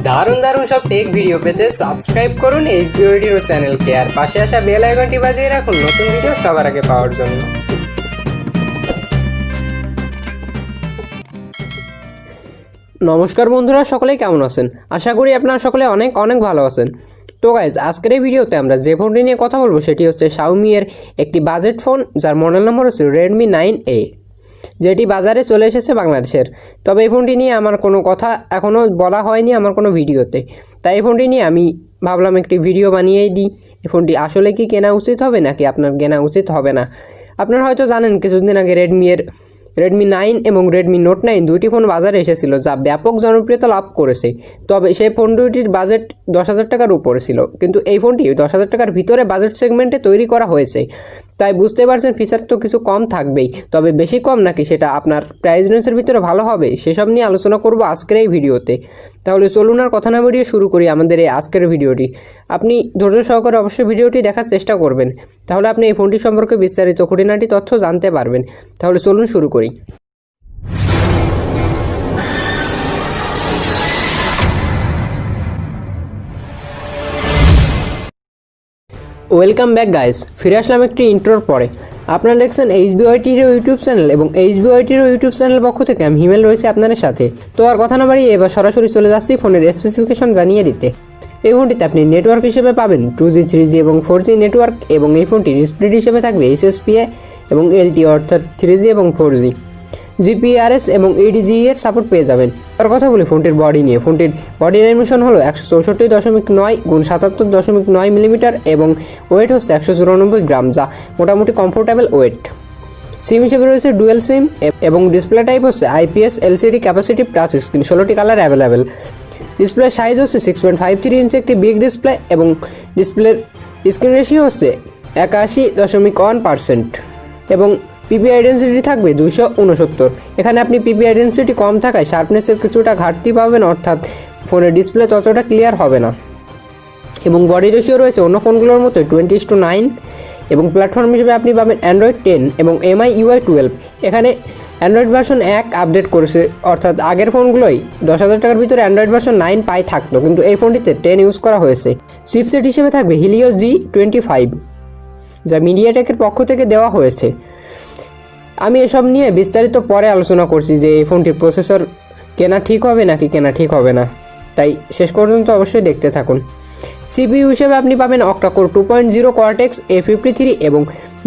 দারুণ দারুণ সব টেক ভিডিও পেতে সাবস্ক্রাইব করুন এইচবিওটির চ্যানেলকে আর পাশে আসা বেল আইকনটি বাজিয়ে রাখুন নতুন ভিডিও সবার আগে পাওয়ার জন্য। নমস্কার বন্ধুরা, সকলেই কেমন আছেন? আশা করি আপনারা সকলে অনেক অনেক ভালো আছেন। তো গাইজ, আজকের এই ভিডিওতে আমরা যে ফোনটি নিয়ে কথা বলবো সেটি হচ্ছে Xiaomi এর একটি বাজেট ফোন, যার মডেল নম্বর হচ্ছে Redmi 9A, যেটি বাজারে চলে এসেছে বাংলাদেশের। তবে এই ফোনটি নিয়ে আমার কোনো কথা এখনও বলা হয়নি আমার কোনো ভিডিওতে, তাই এই ফোনটি নিয়ে আমি ভাবলাম একটি ভিডিও বানিয়েই দিই। এই ফোনটি আসলে কি কেনা উচিত হবে নাকি আপনার কেনা উচিত হবে না। আপনারা হয়তো জানেন কিছুদিন আগে Redmi 9 এবং Redmi Note 9 দুইটি ফোন বাজারে এসেছিল, যা ব্যাপক জনপ্রিয়তা লাভ করেছে। তবে সেই ফোন দুইটির বাজেট 10,000 টাকার উপরে ছিল, কিন্তু এই ফোনটি 10,000 টাকার ভিতরে বাজেট সেগমেন্টে তৈরি করা হয়েছে। তাই বুঝতে পারছেন ফিচার তো কিছু কম থাকবেই, তবে বেশি কম নাকি সেটা আপনার প্রাইস রেঞ্জের ভিতরে ভালো হবে সেসব নিয়ে আলোচনা করব আজকের এই ভিডিওতে। তাহলে চলুন আর কথা না বাড়িয়ে শুরু করি আমাদের এই আজকের ভিডিওটি। আপনি ধৈর্য সহকারে অবশ্যই ভিডিওটি দেখার চেষ্টা করবেন, তাহলে আপনি এই ফোনটি সম্পর্কে বিস্তারিত খুঁটিনাটি তথ্য জানতে পারবেন। তাহলে চলুন শুরু করি। ওয়েলকাম ব্যাক গাইস, ফিরে আসলাম একটি ইন্ট্রোর পরে। আপনারা দেখছেন এইচবিওটির ইউটিউব চ্যানেল, এবং এইচবিওটির ইউটিউব চ্যানেল পক্ষ থেকে আমি হিমেল রয়েছে আপনাদের সাথে। তো আর কথা না বাড়িয়ে এবার সরাসরি চলে যাচ্ছি ফোনের স্পেসিফিকেশন জানিয়ে দিতে। এই ফোনটিতে আপনি নেটওয়ার্ক হিসেবে পাবেন 2G 3G এবং 4G নেটওয়ার্ক, এবং এই ফোনটির স্পিড হিসেবে থাকবে SSPA এবং LTE অর্থাৎ 3G এবং 4G। GPRS এবং EDGE এর সাপোর্ট পেয়ে যাবেন। আর কথা বলি ফোনটির বডি নিয়ে। ফোনটির বডি ডাইমেনশন হলো 164.9 × 77.9 মিলিমিটার এবং ওয়েট হচ্ছে 194 গ্রাম, যা মোটামুটি কমফোর্টেবল ওয়েট। সিম হিসেবে রয়েছে ডুয়েল সিম, এবং ডিসপ্লে টাইপ হচ্ছে IPS LCD capacitive touch screen, 16টি কালার অ্যাভেলেবেল। ডিসপ্লে সাইজ হচ্ছে 6.53 ইঞ্চি একটি বিগ ডিসপ্লে, এবং ডিসপ্লের স্ক্রিন রেশিও হচ্ছে 81.1%, এবং PPI ডেন্সিটি থাকবে 269। এখানে আপনি PPI ডেন্সিটি কম থাকায় শার্পনেসের কিছুটা ঘাটতি পাবেন, অর্থাৎ ফোনের ডিসপ্লে ততটা ক্লিয়ার হবে না। এবং বডি রেশিও রয়েছে অন্য ফোনগুলোর মতো 20:9, এবং প্ল্যাটফর্ম হিসেবে আপনি পাবেন Android 10 এবং MI UI 12। এখানে অ্যান্ড্রয়েড ভার্সন 1 আপডেট করেছে, অর্থাৎ আগের ফোনগুলোই 10,000 টাকার ভিতরে অ্যান্ড্রয়েড ভার্সন 9 পাই থাকতো, কিন্তু এই ফোনটিতে 10 ইউজ করা হয়েছে। চিপসেট হিসেবে থাকবে Helio G25, যা মিডিয়াটেকের পক্ষ থেকে দেওয়া হয়েছে। আমি এসব নিয়ে বিস্তারিত পরে আলোচনা করছি যে এই ফোনটির প্রসেসর কেনা ঠিক হবে নাকি কেনা ঠিক হবে না, তাই শেষ পর্যন্ত অবশ্যই দেখতে থাকুন। CPU হিসেবে আপনি পাবেন octa-core 2.0 Cortex A53, এবং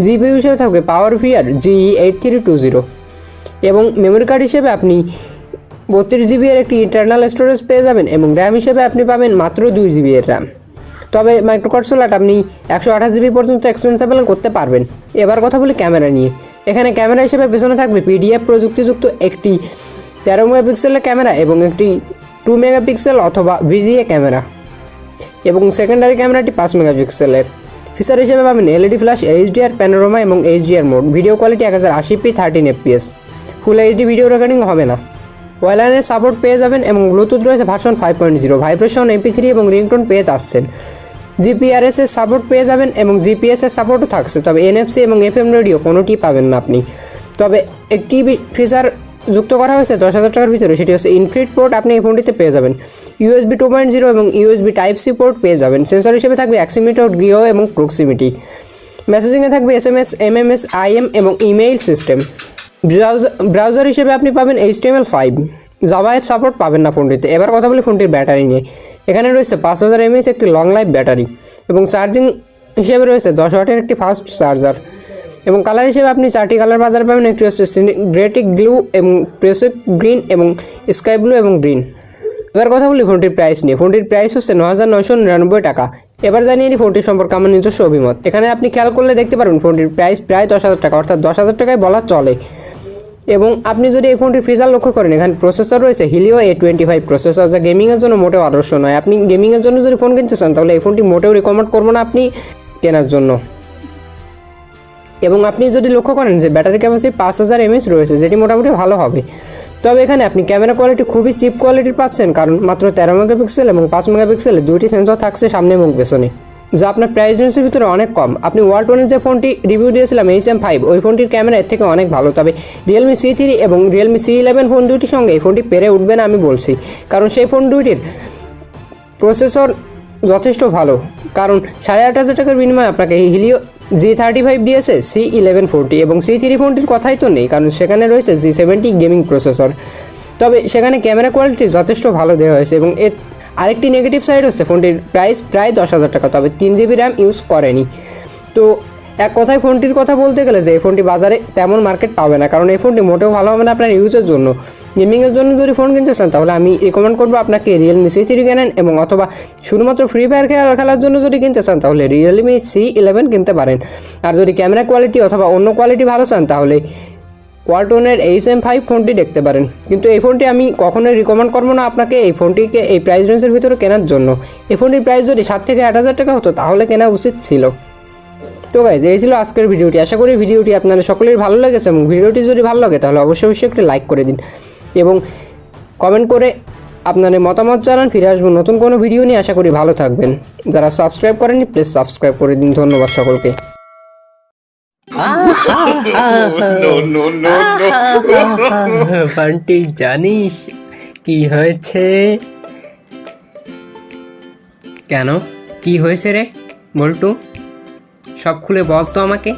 GPU হিসেবে থাকবে PowerVR GE8320, এবং মেমোরি কার্ড হিসেবে আপনি 32GB এর একটি ইন্টারনাল স্টোরেজ পেয়ে যাবেন, এবং র্যাম হিসেবে আপনি পাবেন মাত্র 2GB এর র্যাম। তবে মাইক্রোকার্ড স্লট আপনি 128GB পর্যন্ত এক্সপেন্সেবল করতে পারবেন। এবার কথা বলি ক্যামেরা নিয়ে। এখানে ক্যামেরা হিসেবে পেছনে থাকবে PDF প্রযুক্তিযুক্ত একটি 13 মেগাপিক্সেলের ক্যামেরা, এবং একটি 2 মেগাপিক্সেল অথবা VGA ক্যামেরা, এবং সেকেন্ডারি ক্যামেরাটি 5 মেগাপিক্সেলের। ফিচার হিসেবে পাবেন LED ফ্ল্যাশ, HDR প্যানোরামা এবং HDR mode. Video quality 1080p 13 FPS, ফুল HD ভিডিও রেকর্ডিং হবে না। ওয়াইল্যান্ডের সাপোর্ট পেয়ে যাবেন, এবং ব্লুটুথ রয়েছে ভার্সন 5.0, ভাইব্রেশন MP3 এবং রিংটোন পেয়ে যাচ্ছেন। GPRS এর সাপোর্ট পেয়ে যাবেন, এবং GPS এর সাপোর্টও থাকছে, তবে NFC এবং FM রেডিও কোনোটি পাবেন না আপনি। তবে একটি ফিচার যুক্ত করা হয়েছে 10,000 টাকার ভিতরে, সেটি হচ্ছে ইনফিনিট পোর্ট আপনি এই ফোনটিতে পেয়ে যাবেন। USB 2.0 এবং USB Type-C পোর্ট পেয়ে যাবেন। সেন্সর হিসেবে থাকবে অ্যাক্সিমিটার, গিও এবং প্রক্সিমিটি। মেসেজিংয়ে থাকবে SMS, MMS, IM এবং ইমেইল সিস্টেম। ব্রাউজার হিসেবে আপনি পাবেন HTML5, জাভা এর সাপোর্ট পাবেন না ফোনটিতে। এবার কথা বলি ফোনটির ব্যাটারি নিয়ে। এখানে রয়েছে 5000 mAh একটি লং লাইফ ব্যাটারি, এবং চার্জিং হিসেবে রয়েছে 10 ওয়াটের একটি ফাস্ট চার্জার। এবং কালার হিসেবে আপনি 4টি কালার বাজারে পাবেন, একটি হচ্ছে সিনেগ্রেটিক ব্লু, এবং প্রেসিড গ্রিন, এবং স্কাই ব্লু এবং গ্রিন। এবার কথা বলি ফোনটির প্রাইস নিয়ে। ফোনটির প্রাইস হচ্ছে 9,999 টাকা। এবার জানিয়ে নিই ফোনটির সম্পর্কে আমার নিজস্ব অভিমত। এখানে আপনি খেয়াল করলে দেখতে পারবেন ফোনটির প্রাইস প্রায় 10,000 টাকা, অর্থাৎ 10,000 টাকায় বলা চলে। এবং আপনি যদি এই ফোনটির ফিচার লক্ষ্য করেন, এখানে প্রসেসর রয়েছে Helio A25 প্রসেসর, যা গেমিংয়ের জন্য মোটেও আদর্শ নয়। আপনি গেমিংয়ের জন্য যদি ফোন কিনতে চান তাহলে এই ফোনটি মোটেও রিকমেন্ড করবো না আপনি কেনার জন্য। এবং আপনি যদি লক্ষ্য করেন যে ব্যাটারি ক্যাপাসিটি 5000 mAh রয়েছে, যেটি মোটামুটি ভালো হবে। তবে এখানে আপনি ক্যামেরা কোয়ালিটি খুবই চিপ কোয়ালিটির পাচ্ছেন, কারণ মাত্র 13 মেগাপিক্সেল এবং 5 মেগাপিক্সেলের দুইটি সেন্সর থাকছে সামনে এবং পেছনে, যা আপনার প্রাইস রেঞ্জের ভিতরে অনেক কম। আপনি ওয়ালটনের যে ফোনটি রিভিউ দিয়েছিলাম HM5, ওই ফোনটির ক্যামেরা এর থেকে অনেক ভালো। তবে Realme C3 এবং Realme C11 ফোন দুইটির সঙ্গে এই ফোনটি পেরে উঠবে না আমি বলছি, কারণ সেই ফোন দুইটির প্রসেসর যথেষ্ট ভালো, কারণ 8,500 টাকার বিনিময়ে আপনাকে হিলিও G35 দিয়েছে C1140 এবং C340 কথাই তো নেই, কারণ সেখানে রয়েছে G70 গেমিং প্রসেসর। তবে সেখানে ক্যামেরা কোয়ালিটি যথেষ্ট ভালো দেওয়া হয়েছে এবং এর আরেকটি নেগেটিভ সাইড হচ্ছে ফোনটির প্রাইস প্রায় 10,000 টাকা, তবে 3GB র্যাম ইউজ করেনি। তো এক কথায় ফোনটির কথা বলতে গেলে যে এই ফোনটি বাজারে তেমন মার্কেট পাবে না, কারণ এই ফোনটি মোটেও ভালো হবে না আপনার ইউজের জন্য। গেমিংয়ের জন্য যদি ফোন কিনতে চান তাহলে আমি রিকমেন্ড করবো আপনাকে Realme C3 কেনেন, এবং অথবা শুধুমাত্র ফ্রি ফায়ার খেলার জন্য যদি কিনতে চান তাহলে Realme C11 কিনতে পারেন। আর যদি ক্যামেরা কোয়ালিটি অথবা অন্য কোয়ালিটি ভালো চান তাহলে ওয়ালটনের HM5 ফোনটি দেখতে পারেন। কিন্তু এই ফোনটি আমি কখনোই রিকমেন্ড করবো না আপনাকে এই ফোনটিকে এই প্রাইস রেঞ্জের ভিতরে কেনার জন্য। এই ফোনটির প্রাইস যদি 7 থেকে 8,000 টাকা হতো তাহলে কেনা উচিত ছিল। তো গাইজ, এই ছিল আজকের ভিডিওটি। আশা করি ভিডিওটি আপনাদের সকলের ভালো লেগেছে, এবং ভিডিওটি যদি ভালো লাগে তাহলে অবশ্যই একটি লাইক করে দিন এবং কমেন্ট করে আপনাদের মতামত জানান। ফিরে আসবো নতুন কোনো ভিডিও নিয়ে। আশা করি ভালো থাকবেন। যারা সাবস্ক্রাইব করেননি প্লিজ সাবস্ক্রাইব করে দিন। ধন্যবাদ সকলকে। ফান্টি, জানিস কি হয়েছে? কেন, কি হয়েছে রে বল্টু? সব খুলে বল তো আমাকে।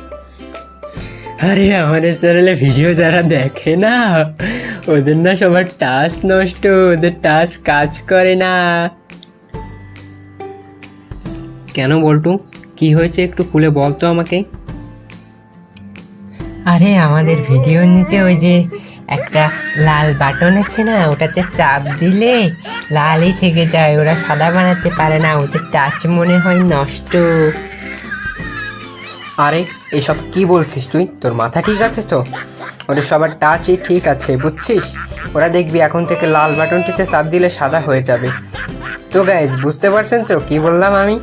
আরে আমাদের চ্যানেলে ভিডিও যারা দেখে না, ওদের না সবার টাচ নষ্ট, ওদের টাচ কাজ করে না। কেন বল্টু, কি হয়েছে একটু খুলে বল তো আমাকে। আরে আমাদের ভিডিওর নিচে ওই যে একটা লাল বাটন আছে না, ওটাতে চাপ দিলে লালই থেকে যায়, ওরা সাদা বানাতে পারে না, ওদের টাচ মনে হয় নষ্ট। আরে এসব কি বলছিস তুই? তোর মাথা ঠিক আছে তো? ওদের সবার টাচই ঠিক আছে, বুঝছিস? ওরা দেখবি এখন থেকে লাল বাটনটিতে চাপ দিলে সাদা হয়ে যাবে। তো গাইজ, বুঝতে পারছেন তো কি বললাম আমি?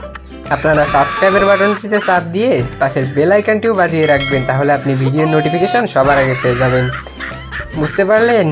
আপনারা সাবস্ক্রাইবের বাটনটিতে চাপ দিয়ে পাশের বেল আইকনটিও বাজিয়ে রাখবেন, তাহলে আপনি ভিডিওর নোটিফিকেশন সবার আগে পেয়ে যাবেন। বুঝতে পারলেন?